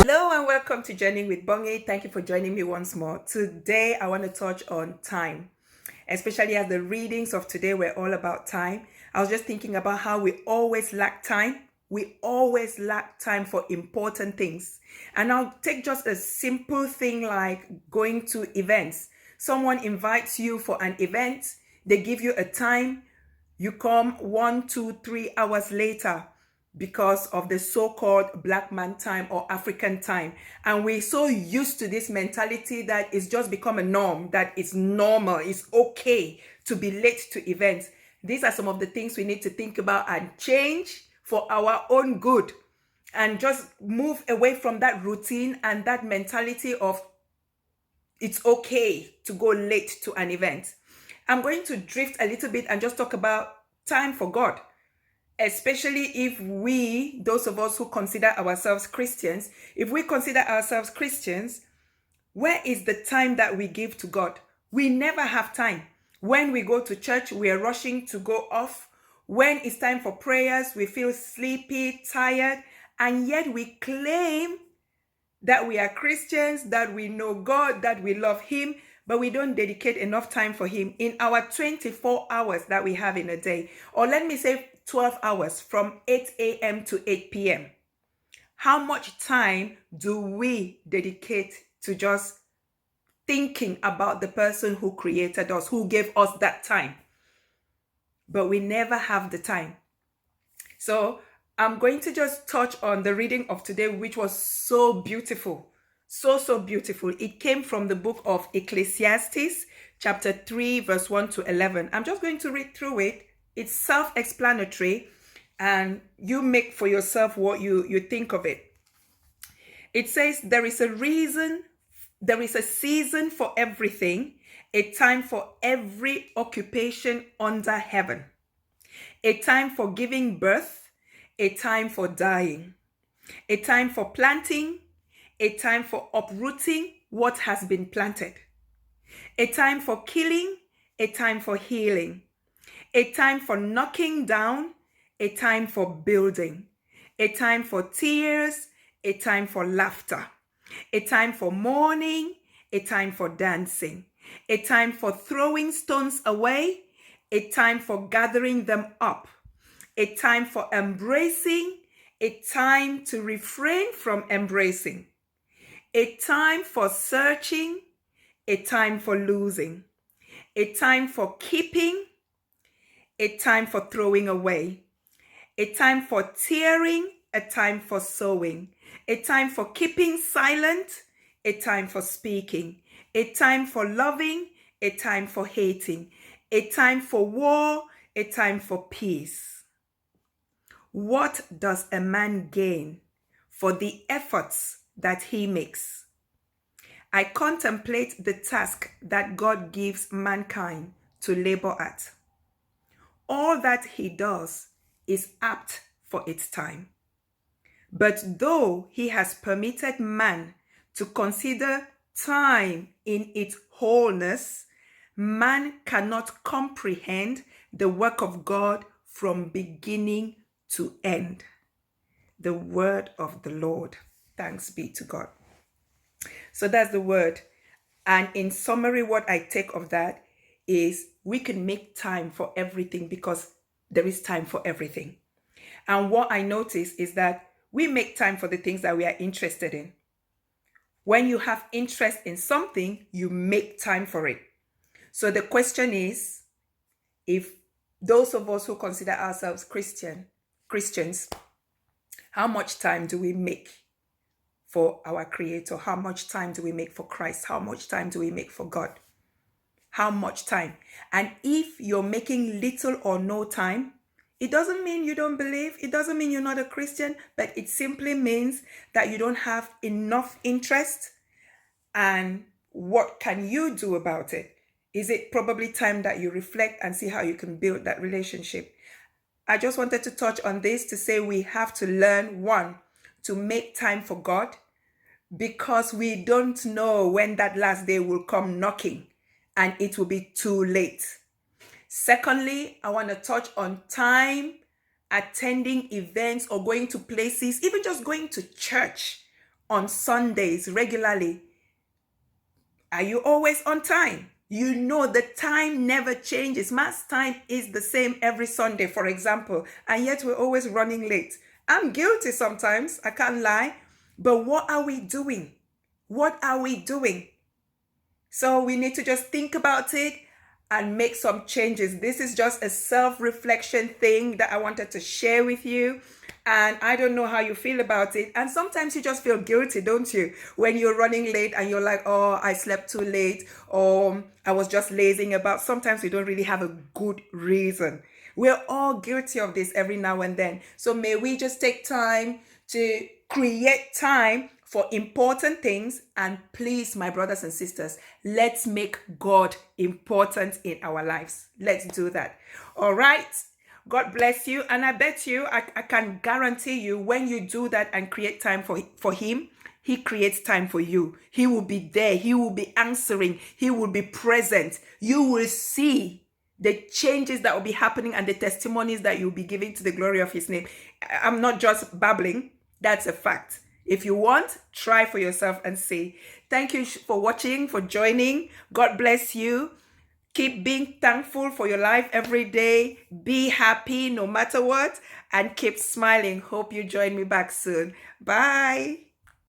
Hello and welcome to Journeying with Bongi. Thank you for joining me once more. Today I want to touch on time, especially as the readings of today were all about time. I was just thinking about how we always lack time. We always lack time for important things. And I'll take just a simple thing like going to events. Someone invites you for an event, they give you a time, you come 1, 2, 3 hours later because of the so-called black man time or African time. And we're so used to this mentality that it's just become a norm, that it's normal, it's okay to be late to events. These are some of the things we need to think about and change for our own good, and just move away from that routine and that mentality of it's okay to go late to an event. I'm going to drift a little bit and just talk about time for God, especially if we, those of us who consider ourselves Christians, if we consider ourselves Christians, where is the time that we give to God? We never have time. When we go to church, we are rushing to go off. When it's time for prayers, we feel sleepy, tired, and yet we claim that we are Christians, that we know God, that we love Him, but we don't dedicate enough time for Him in our 24 hours that we have in a day. Or let me say 12 hours from 8 a.m. to 8 p.m. How much time do we dedicate to just thinking about the person who created us, who gave us that time? But we never have the time. So I'm going to just touch on the reading of today, which was so beautiful. So beautiful. It came from the book of Ecclesiastes, chapter 3, verse 1 to 11. I'm just going to read through it. It's self-explanatory, and you make for yourself what you think of it. It says, there is a season for everything, a time for every occupation under heaven, a time for giving birth, a time for dying, a time for planting, a time for uprooting what has been planted, a time for killing, a time for healing, a time for knocking down, a time for building, a time for tears, a time for laughter, a time for mourning, a time for dancing, a time for throwing stones away, a time for gathering them up, a time for embracing, a time to refrain from embracing, a time for searching, a time for losing, a time for keeping, a time for throwing away, a time for tearing, a time for sowing, a time for keeping silent, a time for speaking, a time for loving, a time for hating, a time for war, a time for peace. What does a man gain for the efforts that he makes? I contemplate the task that God gives mankind to labor at. All that he does is apt for its time. But though he has permitted man to consider time in its wholeness, man cannot comprehend the work of God from beginning to end. The word of the Lord. Thanks be to God. So that's the word. And in summary, what I take of that is we can make time for everything because there is time for everything. And what I notice is that we make time for the things that we are interested in. When you have interest in something, you make time for it. So the question is, if those of us who consider ourselves Christians, how much time do we make for our Creator? How much time do we make for Christ? How much time do we make for God? How much time? And if you're making little or no time, it doesn't mean you don't believe, it doesn't mean you're not a Christian, but it simply means that you don't have enough interest. And what can you do about it? Is it probably time that you reflect and see how you can build that relationship? I just wanted to touch on this to say we have to learn, one, to make time for God, because we don't know when that last day will come knocking and it will be too late. Secondly, I want to touch on time, attending events or going to places, even just going to church on Sundays regularly. Are you always on time? You know the time never changes. Mass time is the same every Sunday, for example, and yet we're always running late. I'm guilty sometimes, I can't lie, but what are we doing? What are we doing? So we need to just think about it and make some changes. This is just a self-reflection thing that I wanted to share with you. And I don't know how you feel about it. And sometimes you just feel guilty, don't you? When you're running late and you're like, oh, I slept too late, or I was just lazing about. Sometimes we don't really have a good reason. We're all guilty of this every now and then. So may we just take time to create time for important things. And please, my brothers and sisters, let's make God important in our lives. Let's do that. All right. God bless you. And I bet you, I can guarantee you, when you do that and create time for him, he creates time for you. He will be there. He will be answering. He will be present. You will see the changes that will be happening and the testimonies that you'll be giving to the glory of his name. I'm not just babbling. That's a fact. If you want, try for yourself and see. Thank you for watching, for joining. God bless you. Keep being thankful for your life every day. Be happy no matter what. And keep smiling. Hope you join me back soon. Bye.